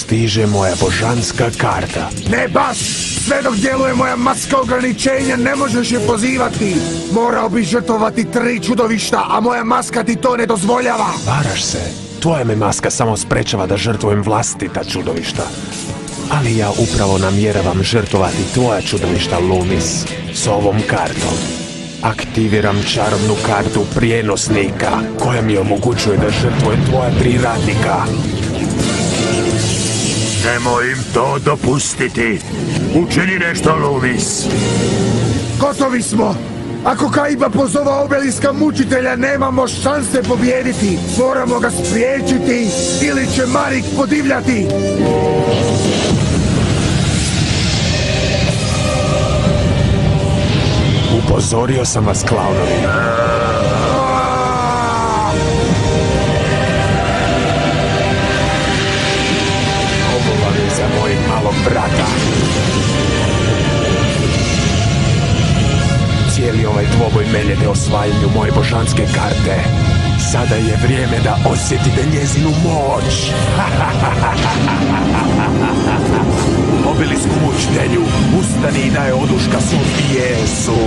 Stiže moja božanska karta. Ne baš! Sve dok djeluje moja maska ograničenja, ne možeš je pozivati. Morao bi žrtvovati 3 čudovišta, a moja maska ti to ne dozvoljava. Varaš se. Tvoja me maska samo sprečava da žrtvujem vlastita čudovišta. Ali ja upravo namjeravam žrtvovati tvoja čudovišta, Loomis, s ovom kartom. Aktiviram čarobnu kartu prijenosnika, koja mi omogućuje da žrtvujem tvoja 3 radnika. Nemoj im to dopustiti. Učini nešto, Loomis. Gotovi smo! Ako Kaiba pozova Obeliska mučitelja, nemamo šanse pobijediti. Moramo ga spriječiti ili će Marik podivljati. Upozorio sam vas, klaunovi. Ovo vam je za mojeg malog brata. Cijeli ovaj dvoboj meljete osvajanju moje božanske karte. Sada je vrijeme da osjetite njezinu moć. Obelisku mučitelju, ustani i daj oduška svom bijesu.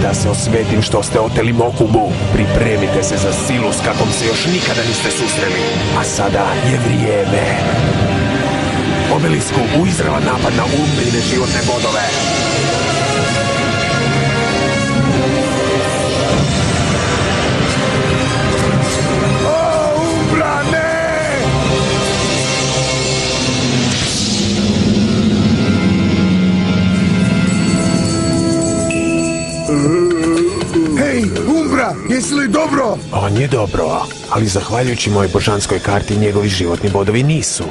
Da se osvetim što ste oteli Mokubu. Pripremite se za silu s kakvom se još nikada niste susreli. A sada je vrijeme. Obelisku, u izravan napad na Umbrine životne bodove. O, Umbra, ne! Hej, Umbra, jesi li dobro? On je dobro, ali zahvaljujući mojoj božanskoj karti njegovi životni bodovi nisu.